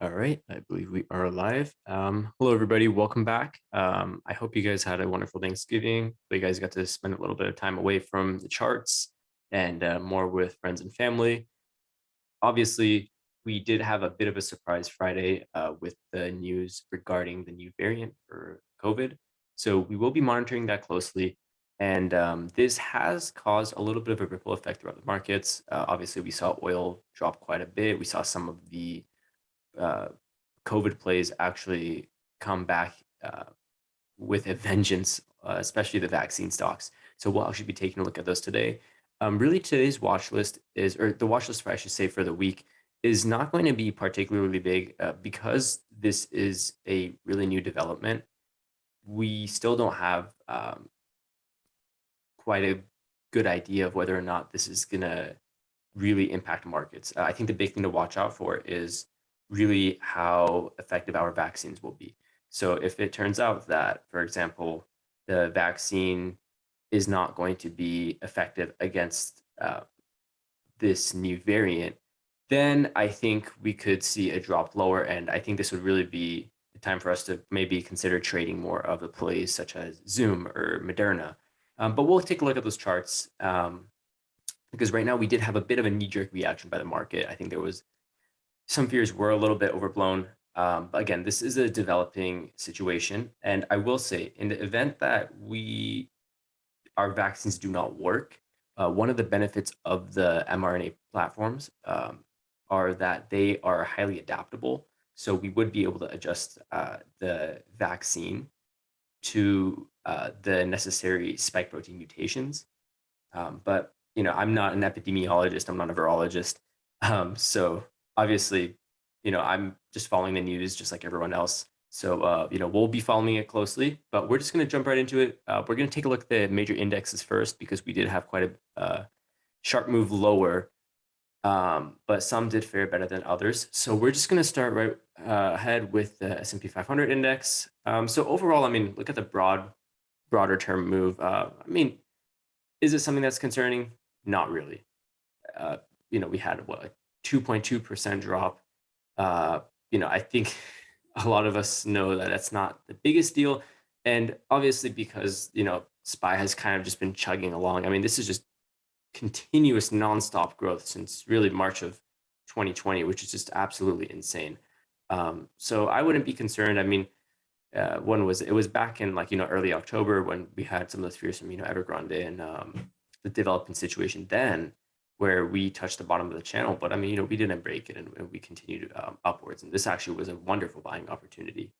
All right, I believe we are live. Hello, everybody. Welcome back. I hope you guys had a wonderful Thanksgiving. You guys got to spend a little bit of time away from the charts and more with friends and family. Obviously, we did have a bit of a surprise Friday with the news regarding the new variant for COVID. So we will be monitoring that closely. And this has caused a little bit of a ripple effect throughout the markets. Obviously, we saw oil drop quite a bit. We saw some of the uh, COVID plays actually come back with a vengeance, especially the vaccine stocks. So we'll actually be taking a look at those today. Really, today's watch list is, or the watch list for I should say for the week, is not going to be particularly big because this is a really new development. We still don't have quite a good idea of whether or not this is going to really impact markets. I think the big thing to watch out for is really how effective our vaccines will be. So if it turns out that, for example, the vaccine is not going to be effective against this new variant, then I think we could see a drop lower. And I think this would really be the time for us to maybe consider trading more of the plays such as Zoom or Moderna. But we'll take a look at those charts. Because right now we did have a bit of a knee-jerk reaction by the market. I think there was some fears were a little bit overblown. But again, this is a developing situation. And I will say, in the event that our vaccines do not work, one of the benefits of the mRNA platforms are that they are highly adaptable. So we would be able to adjust the vaccine to the necessary spike protein mutations. But I'm not an epidemiologist. I'm not a virologist. So obviously, I'm just following the news just like everyone else. So we'll be following it closely. But we're just going to jump right into it. We're going to take a look at the major indexes first because we did have quite a sharp move lower. But some did fare better than others. So we're just going to start right ahead with the S&P 500 index. So overall, I mean, look at the broader term move. Is it something that's concerning? Not really. We had what, a 2.2% drop. I think a lot of us know that that's not the biggest deal. And obviously because, SPY has kind of just been chugging along. I mean, this is just continuous nonstop growth since really March of 2020, which is just absolutely insane. So I wouldn't be concerned. I mean, it was back in early October when we had some of those fears from Evergrande and the developing situation then where we touched the bottom of the channel, but I mean we didn't break it and we continued upwards, and this actually was a wonderful buying opportunity.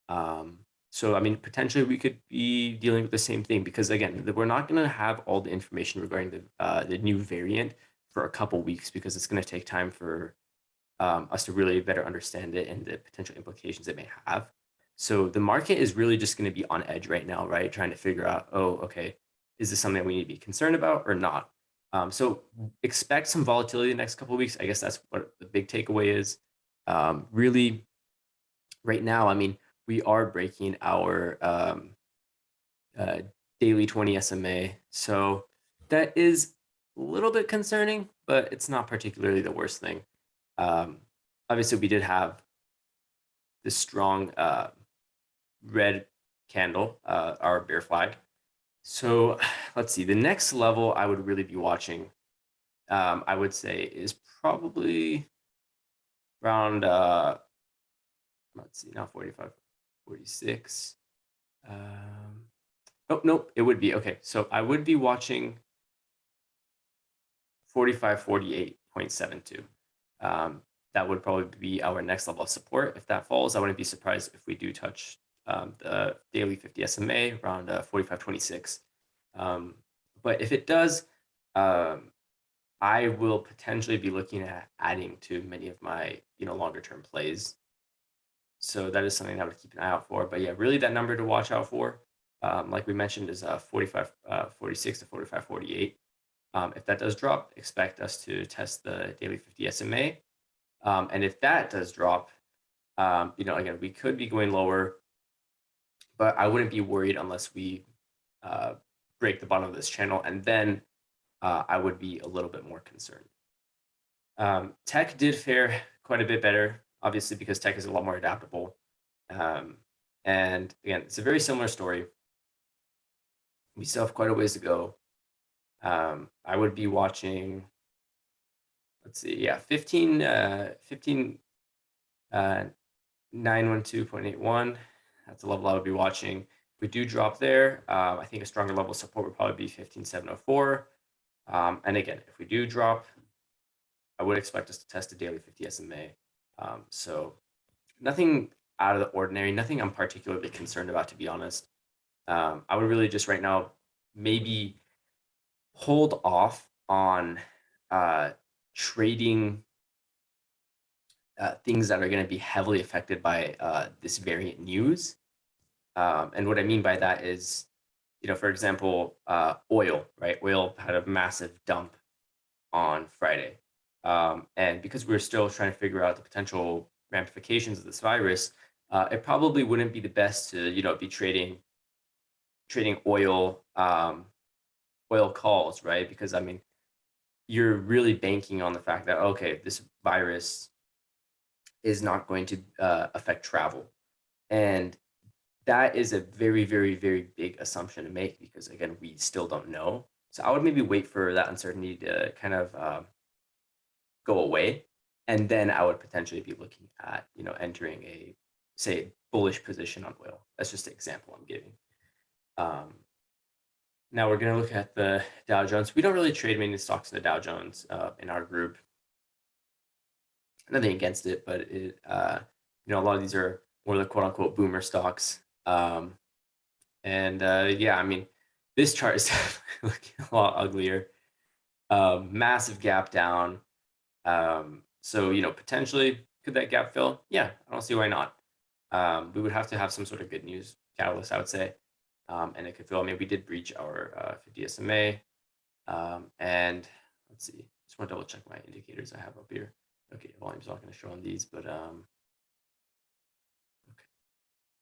So I mean potentially we could be dealing with the same thing because again we're not going to have all the information regarding the new variant for a couple weeks because it's going to take time for us to really better understand it and the potential implications it may have. So the market is really just going to be on edge right now, right? Trying to figure out, oh, okay, is this something we need to be concerned about or not? So expect some volatility the next couple of weeks. I guess that's what the big takeaway is. Really, right now, I mean, we are breaking our daily 20 SMA. So that is a little bit concerning, but it's not particularly the worst thing. Obviously, we did have this strong red candle, our bear flag. So let's see, the next level I would really be watching, I would say is probably around, let's see, now 45, 46. Oh, nope, it would be, okay. So I would be watching 45, 48.72. That would probably be our next level of support. If that falls, I wouldn't be surprised if we do touch the daily 50 SMA around 45.26. But if it does, I will potentially be looking at adding to many of my longer term plays. So that is something I would keep an eye out for. But yeah, really that number to watch out for, like we mentioned, is 45, 46 to 45, 48. If that does drop, expect us to test the daily 50 SMA. And if that does drop, again, we could be going lower, but I wouldn't be worried unless we break the bottom of this channel. And then I would be a little bit more concerned. Tech did fare quite a bit better. obviously because tech is a lot more adaptable. Um, and again, it's a very similar story. We still have quite a ways to go. I would be watching, let's see, yeah, 15, uh, 912.81. That's the level I would be watching. If we do drop there, I think a stronger level of support would probably be 15,704. And again, if we do drop, I would expect us to test a daily 50 SMA. So nothing out of the ordinary, nothing I'm particularly concerned about, to be honest. I would really just right now maybe hold off on trading things that are going to be heavily affected by this variant news. And what I mean by that is, for example, oil, right? Oil had a massive dump on Friday. And because we're still trying to figure out the potential ramifications of this virus, it probably wouldn't be the best to, be trading oil calls, right? Because I mean, you're really banking on the fact that, okay, this virus is not going to affect travel. And that is a very, very, very big assumption to make because, again, we still don't know. So I would maybe wait for that uncertainty to kind of go away. And then I would potentially be looking at, entering a, say, bullish position on oil. That's just an example I'm giving. Now we're going to look at the Dow Jones. We don't really trade many stocks in the Dow Jones in our group. Nothing against it, but a lot of these are more the quote unquote boomer stocks. Yeah, I mean, this chart is looking a lot uglier. Massive gap down. So, potentially could that gap fill? Yeah, I don't see why not. We would have to have some sort of good news catalyst, I would say. And it could fill. I mean, we did breach our 50 SMA. And let's see, just want to double check my indicators I have up here. Okay, volume's not going to show on these, but okay.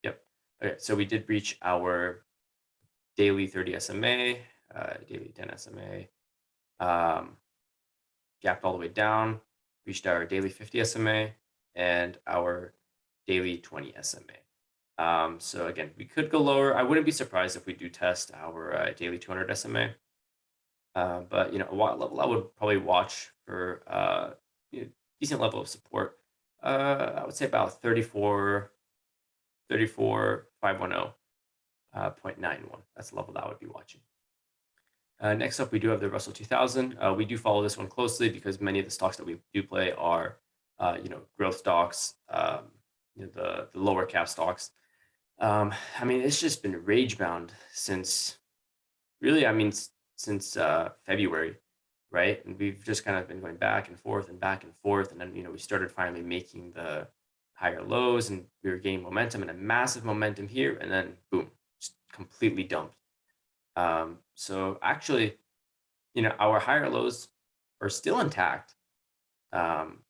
Yep. Okay, so we did breach our daily 30 SMA, daily 10 SMA, gapped all the way down, reached our daily 50 SMA, and our daily 20 SMA. So again, we could go lower. I wouldn't be surprised if we do test our daily 200 SMA. But what level I would probably watch for decent level of support. I would say about 34,510. 0.91. That's the level that I would be watching. Next up, we do have the Russell 2000. We do follow this one closely because many of the stocks that we do play are, growth stocks, the lower cap stocks. I mean, it's just been rage bound since really, I mean, since February, right? And we've just kind of been going back and forth and back and forth. And then, we started finally making the higher lows and we were gaining momentum and a massive momentum here. And then boom, just completely dumped. So actually, our higher lows are still intact.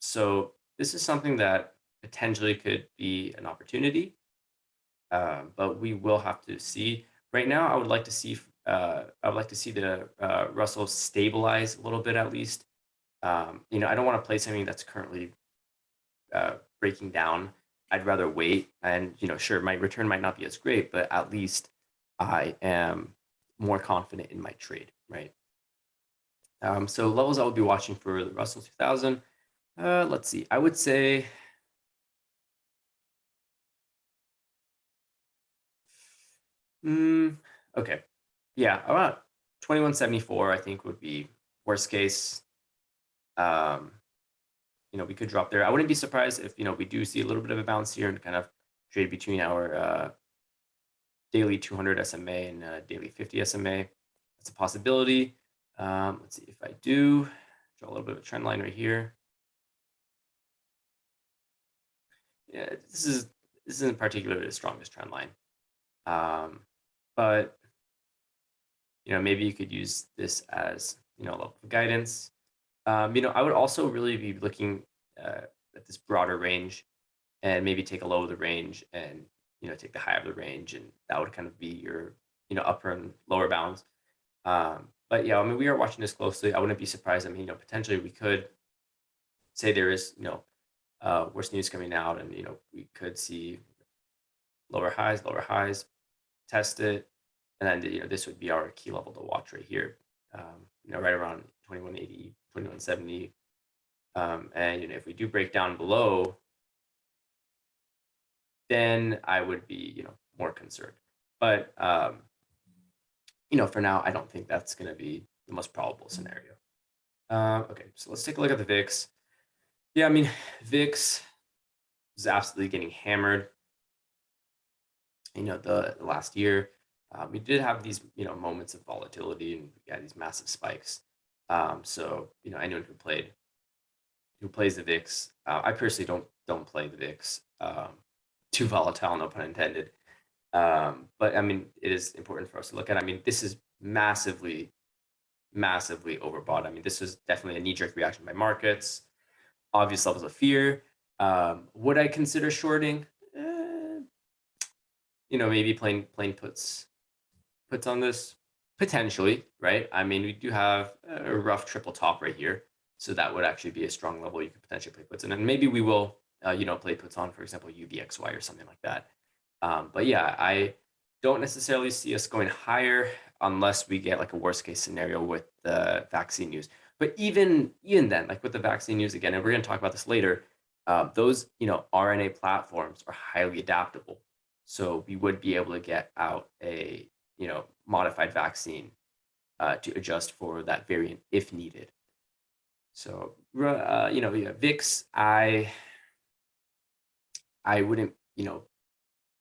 So this is something that potentially could be an opportunity, but we will have to see. Right now, I would like to see the Russell stabilize a little bit at least. I don't want to play something that's currently breaking down. I'd rather wait, and sure, my return might not be as great, but at least I am more confident in my trade, right? So levels I would be watching for the Russell 2000. Let's see. I would say okay. Yeah, about 2174 I think would be worst case. We could drop there. I wouldn't be surprised if we do see a little bit of a bounce here and kind of trade between our daily 200 SMA and daily 50 SMA. That's a possibility. Let's see if I do draw a little bit of a trend line right here. Yeah, this isn't particularly the strongest trend line, but maybe you could use this as level of guidance. I would also really be looking at this broader range and maybe take a low of the range and take the high of the range, and that would kind of be your upper and lower bounds. But yeah, I mean, we are watching this closely. I wouldn't be surprised. I mean, potentially we could say there is worse news coming out, and we could see lower highs, test it, and then this would be our key level to watch right here. Right around 2180, 2170. And if we do break down below, then I would be more concerned. But for now, I don't think that's going to be the most probable scenario. Okay, so let's take a look at the VIX. Yeah, I mean, VIX is absolutely getting hammered. The last year, we did have these moments of volatility, and we had these massive spikes. So anyone who plays the VIX, I personally don't play the VIX. Too volatile, no pun intended. But I mean, it is important for us to look at. I mean, this is massively overbought. I mean, this was definitely a knee-jerk reaction by markets, obvious levels of fear. Would I consider shorting? Maybe playing puts on this potentially, right? I mean, we do have a rough triple top right here, so that would actually be a strong level you could potentially play puts in, and maybe we will, play puts on, for example, UVXY or something like that. But yeah, I don't necessarily see us going higher unless we get like a worst case scenario with the vaccine news. But even then, like with the vaccine news again, and we're going to talk about this later, those RNA platforms are highly adaptable. So we would be able to get out a modified vaccine to adjust for that variant if needed. So VIX, I wouldn't,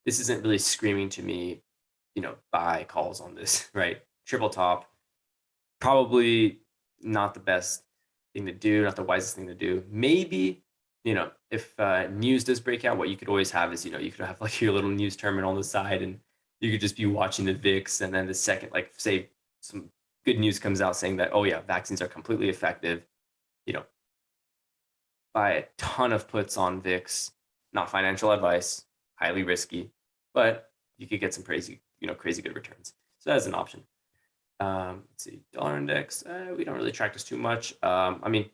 this isn't really screaming to me, buy calls on this, right? Triple top, probably not the best thing to do, not the wisest thing to do. Maybe, if news does break out, what you could always have is, you could have like your little news terminal on the side, and you could just be watching the VIX. And then the second, like say some good news comes out saying that, oh yeah, vaccines are completely effective, buy a ton of puts on VIX, not financial advice, highly risky, but you could get some crazy good returns. So that's an option. Let's see, dollar index. We don't really track this too much. I mean,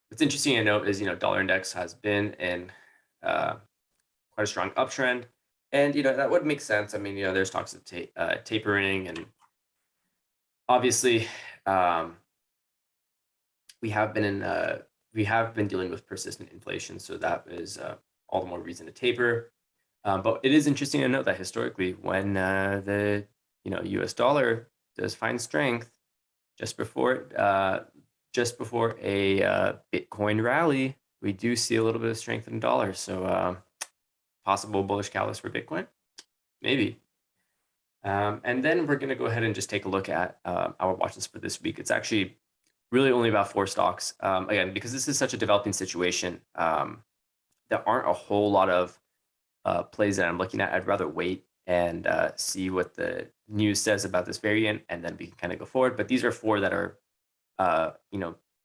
what's interesting to note is dollar index has been in quite a strong uptrend, and that would make sense. I mean, there's talks of tapering, and obviously, we have been dealing with persistent inflation, so that is all the more reason to taper. But it is interesting to note that historically, when the U.S. dollar does find strength just before a Bitcoin rally, we do see a little bit of strength in dollars. So possible bullish catalyst for Bitcoin, maybe. And then we're going to go ahead and just take a look at our watch list for this week. It's actually really only about 4 stocks. Again, because this is such a developing situation, there aren't a whole lot of plays that I'm looking at. I'd rather wait and see what the news says about this variant, and then we can kind of go forward. But these are 4 that are,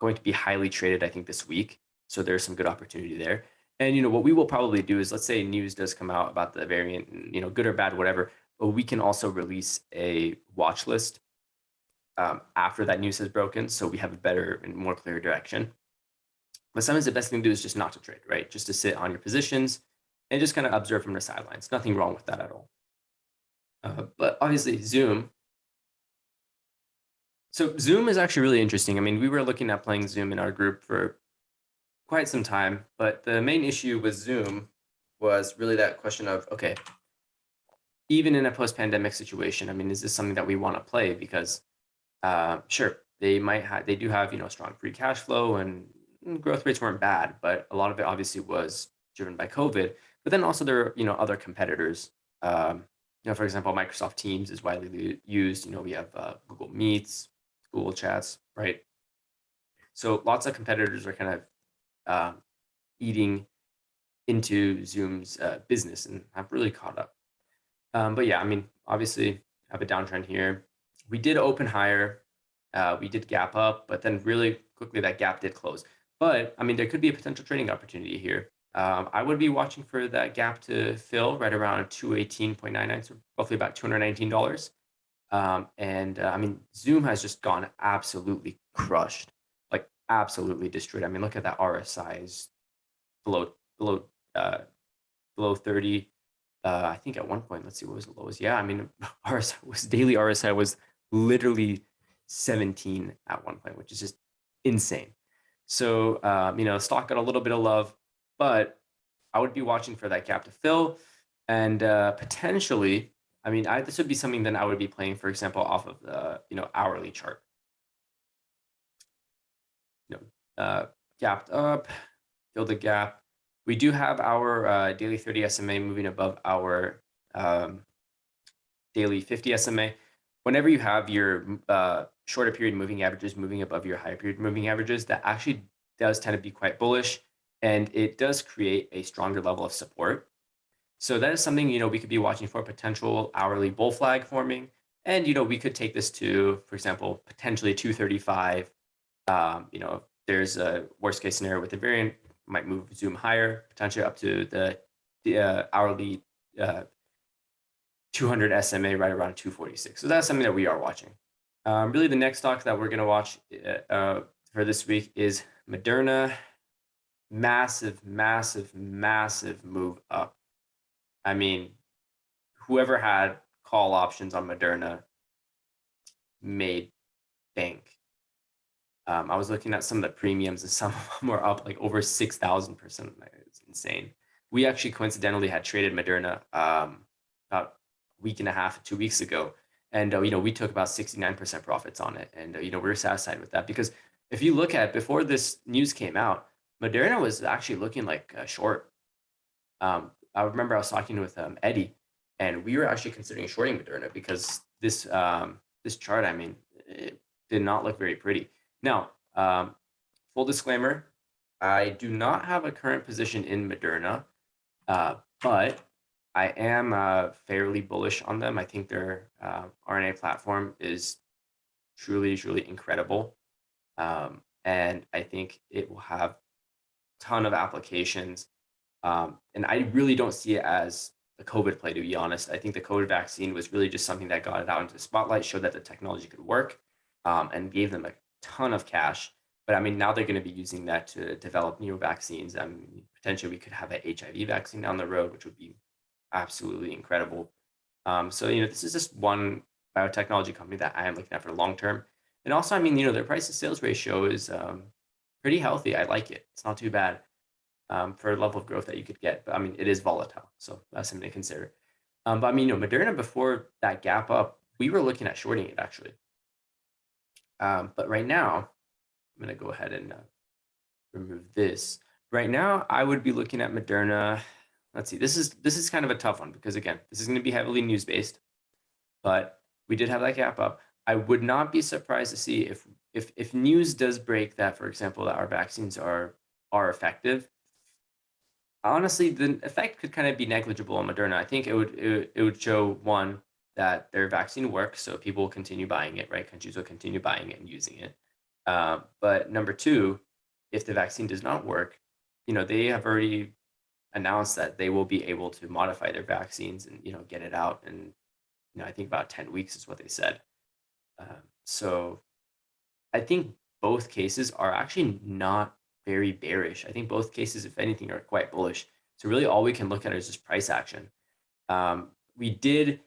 going to be highly traded, I think, this week. So there's some good opportunity there. And what we will probably do is, let's say news does come out about the variant, and, good or bad, whatever. But we can also release a watch list after that news has broken, so we have a better and more clear direction. But sometimes the best thing to do is just not to trade, right? Just to sit on your positions and just kind of observe from the sidelines. Nothing wrong with that at all. But obviously Zoom. So Zoom is actually really interesting. I mean, we were looking at playing Zoom in our group for quite some time, but the main issue with Zoom was really that question of, okay, even in a post-pandemic situation, I mean, is this something that we want to play? Because sure, they do have strong free cash flow, and growth rates weren't bad, but a lot of it obviously was driven by COVID. But then also there are other competitors. For example, Microsoft Teams is widely used. We have Google Meets, Google Chats, right? So lots of competitors are kind of eating into Zoom's business and have really caught up. But yeah, I mean, obviously have a downtrend here. We did open higher. We did gap up, but then really quickly that gap did close. But I mean, there could be a potential trading opportunity here. I would be watching for that gap to fill right around 218.99, so roughly about $219. And I mean, Zoom has just gone absolutely crushed, like absolutely destroyed. I mean, look at that RSI is below below uh, below 30. I think at one point, let's see, what was the lowest? Yeah, I mean, RSI was daily RSI was literally 17 at one point, which is just insane. So, stock got a little bit of love, but I would be watching for that gap to fill, and potentially, I mean, this would be something that I would be playing, for example, off of the hourly chart. Gapped up, filled the gap. We do have our daily 30 SMA moving above our um, daily 50 SMA. Whenever you have your shorter period moving averages moving above your higher period moving averages, that actually does tend to be quite bullish, and it does create a stronger level of support. So that is something we could be watching for, potential hourly bull flag forming, and we could take this to, for example, potentially 235. If there's a worst case scenario with the variant, might move zoom higher, potentially up to the hourly 200 SMA right around 246. So that's something that we are watching. Really, the next stock that we're going to watch for this week is Moderna. Massive, massive, massive move up. I mean, whoever had call options on Moderna made bank. I was looking at some of the premiums, and some of them were up like over 6,000%. It's insane. We actually coincidentally had traded Moderna about a week and a half, 2 weeks ago, and we took about 69% profits on it, and we were satisfied with that, because if you look at before this news came out, Moderna was actually looking like a short. I remember I was talking with Eddie, and we were actually considering shorting Moderna because this chart, I mean, it did not look very pretty. Now, full disclaimer, I do not have a current position in Moderna, but I am fairly bullish on them. I think their RNA platform is truly, truly incredible. And I think it will have a ton of applications. And I really don't see it as a COVID play, to be honest. I think the COVID vaccine was really just something that got it out into the spotlight, showed that the technology could work, and gave them a ton of cash. But I mean, now they're going to be using that to develop new vaccines. Potentially, we could have an HIV vaccine down the road, which would be absolutely incredible. So, this is just one biotechnology company that I am looking at for long term. And also, I mean, their price to sales ratio is pretty healthy. I like it. It's not too bad for a level of growth that you could get. But I mean, it is volatile, so that's something to consider. But I mean, Moderna, before that gap up, we were looking at shorting it actually. But right now, I'm going to go ahead and remove this. Right now, I would be looking at Moderna. Let's see. This is kind of a tough one because, again, this is going to be heavily news based. But we did have that gap up. I would not be surprised to see if news does break that, for example, that our vaccines are effective. Honestly, the effect could kind of be negligible on Moderna. I think it would show, one, that their vaccine works, so people will continue buying it, right? Countries will continue buying it and using it. But number two, if the vaccine does not work, they have already announced that they will be able to modify their vaccines and get it out. And I think about 10 weeks is what they said. So I think both cases are actually not very bearish. I think both cases, if anything, are quite bullish. So really all we can look at is just price action. We did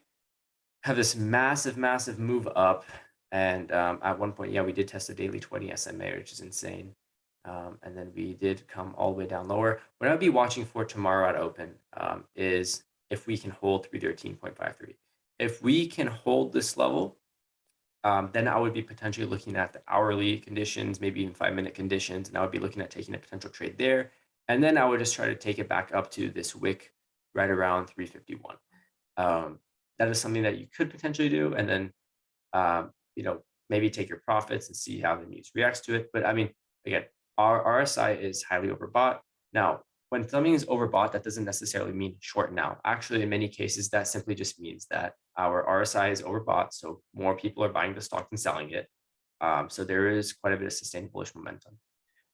have this massive, massive move up. And at one point, yeah, we did test a daily 20 SMA, which is insane. And then we did come all the way down lower. What I'll be watching for tomorrow at open is if we can hold 313.53. If we can hold this level, then I would be potentially looking at the hourly conditions, maybe even 5-minute conditions, and I would be looking at taking a potential trade there. And then I would just try to take it back up to this wick right around 351. That is something that you could potentially do, and then maybe take your profits and see how the news reacts to it. But I mean, again, our RSI is highly overbought. Now, when something is overbought, that doesn't necessarily mean short now. Actually, in many cases, that simply just means that our RSI is overbought, so more people are buying the stock than selling it. So there is quite a bit of sustained bullish momentum.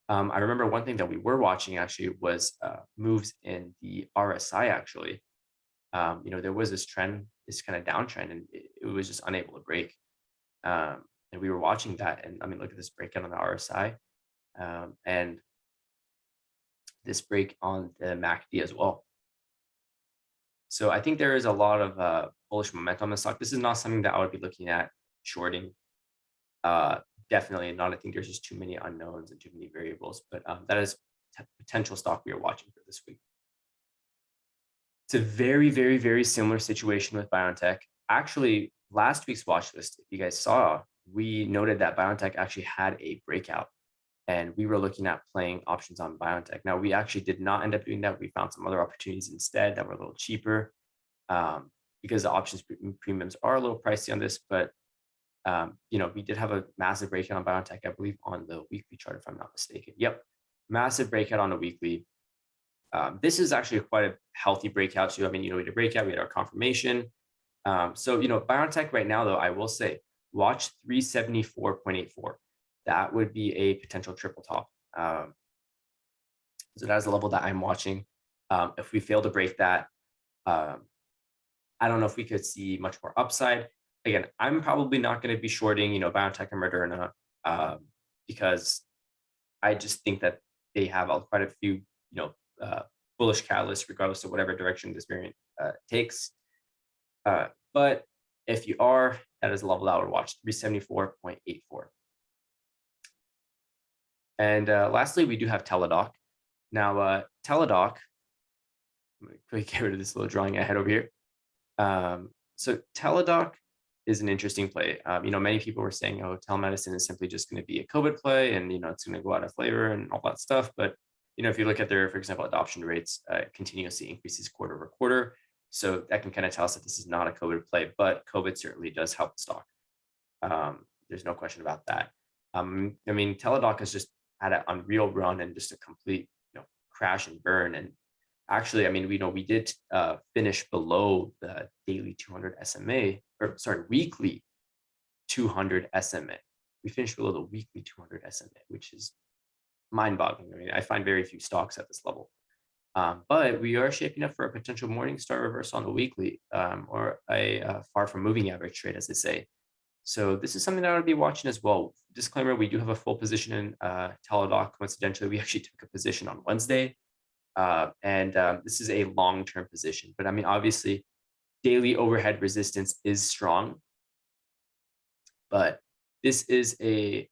I remember one thing that we were watching actually was moves in the RSI actually. There was this trend, this kind of downtrend, and it was just unable to break. And we were watching that, and I mean, look at this breakout on the RSI. And this break on the MACD as well. So I think there is a lot of bullish momentum on the stock. This is not something that I would be looking at shorting. Definitely not. I think there's just too many unknowns and too many variables, but that is potential stock we are watching for this week. It's a very, very, very similar situation with BioNTech. Actually, last week's watch list, if you guys saw, we noted that BioNTech actually had a breakout, and we were looking at playing options on BioNTech. Now, we actually did not end up doing that. We found some other opportunities instead that were a little cheaper, because the options premiums are a little pricey on this, but we did have a massive breakout on BioNTech, I believe, on the weekly chart, if I'm not mistaken. Yep, massive breakout on the weekly. This is actually quite a healthy breakout too. I mean, we had a breakout, we had our confirmation. So, BioNTech right now, though, I will say, watch 374.84. That would be a potential triple top. So that is the level that I'm watching. If we fail to break that, I don't know if we could see much more upside. Again, I'm probably not going to be shorting, BioNTech and Moderna, because I just think that they have quite a few, bullish catalysts, regardless of whatever direction this variant takes. But if you are, that is a level that I would watch, 374.84. And lastly, we do have Teledoc. Now, Teledoc, I'm going to get rid of this little drawing I had over here. So Teledoc is an interesting play. Many people were saying, oh, telemedicine is simply just going to be a COVID play, and it's going to go out of flavor and all that stuff. But if you look at their, for example, adoption rates, continuously increases quarter over quarter. So that can kind of tell us that this is not a COVID play, but COVID certainly does help the stock. There's no question about that. Teledoc has just had an unreal run and just a complete, crash and burn. And actually, we did finish below the daily 200 SMA, weekly 200 SMA. We finished below the weekly 200 SMA, which is mind-boggling. I find very few stocks at this level. But we are shaping up for a potential Morningstar reversal on the weekly, or a far from moving average trade, as they say. So this is something that I would be watching as well. Disclaimer, we do have a full position in Teledoc. Coincidentally, we actually took a position on Wednesday. And this is a long-term position. But obviously, daily overhead resistance is strong. But this is a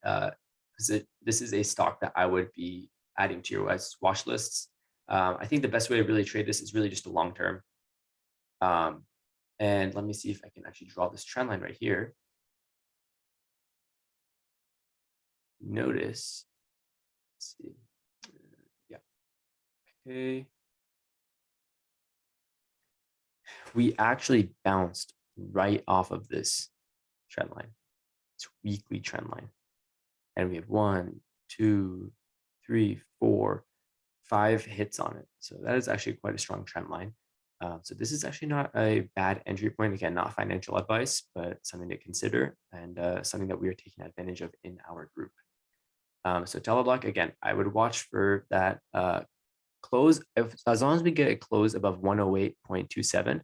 stock that I would be adding to your guys' watch lists. I think the best way to really trade this is really just a long term. And let me see if I can actually draw this trend line right here. Notice, let's see. Yeah. Okay. We actually bounced right off of this trend line. It's weekly trend line. And we have 1, 2, 3, 4, 5 hits on it. So that is actually quite a strong trend line. So this is actually not a bad entry point. Again, not financial advice, but something to consider, and something that we are taking advantage of in our group. So Teledoc, again, I would watch for that close. As long as we get a close above 108.27,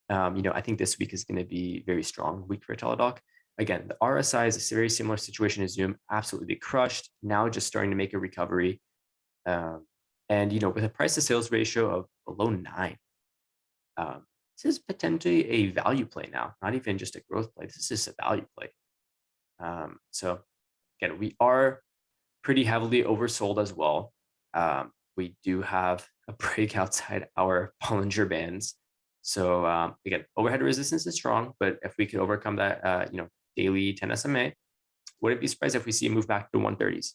I think this week is going to be very strong week for Teledoc. Again, the RSI is a very similar situation as Zoom, absolutely crushed. Now just starting to make a recovery. And with a price to sales ratio of below 9, this is potentially a value play now, not even just a growth play. This is just a value play. So again, we are pretty heavily oversold as well. We do have a break outside our Bollinger Bands. So again, overhead resistance is strong, but if we could overcome that, daily 10 SMA, wouldn't be surprised if we see a move back to 130s.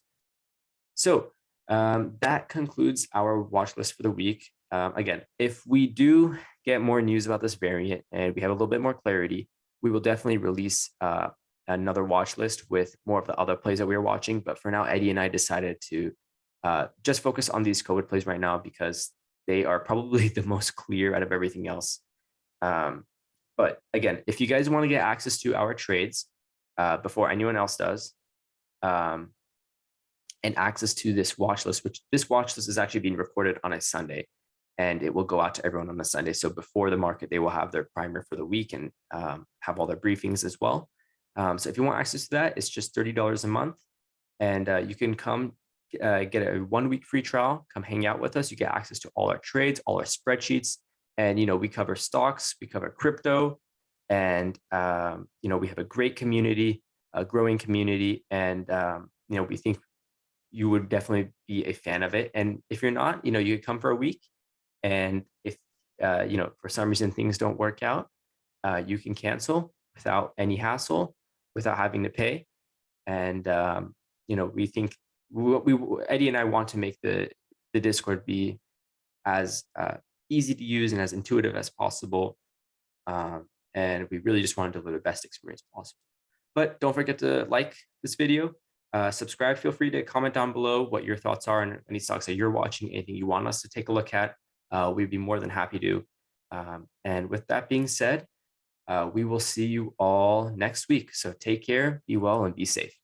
So that concludes our watch list for the week. Again, if we do get more news about this variant and we have a little bit more clarity, we will definitely release another watch list with more of the other plays that we are watching. But for now, Eddie and I decided to just focus on these COVID plays right now because they are probably the most clear out of everything else. But again, if you guys want to get access to our trades before anyone else does, and access to this watch list, which this watch list is actually being recorded on a Sunday, and it will go out to everyone on the Sunday. So before the market, they will have their primer for the week and have all their briefings as well. So if you want access to that, it's just $30 a month, and you can come get a 1-week free trial. Come hang out with us. You get access to all our trades, all our spreadsheets, and we cover stocks, we cover crypto, and we have a great community, a growing community, and we think you would definitely be a fan of it. And if you're not, you could come for a week, and if for some reason things don't work out, you can cancel without any hassle, without having to pay. And we think Eddie and I want to make the Discord be as easy to use and as intuitive as possible. And we really just want to deliver the best experience possible. But don't forget to like this video, subscribe. Feel free to comment down below what your thoughts are on any stocks that you're watching, anything you want us to take a look at. We'd be more than happy to. And with that being said, we will see you all next week. So take care, be well, and be safe.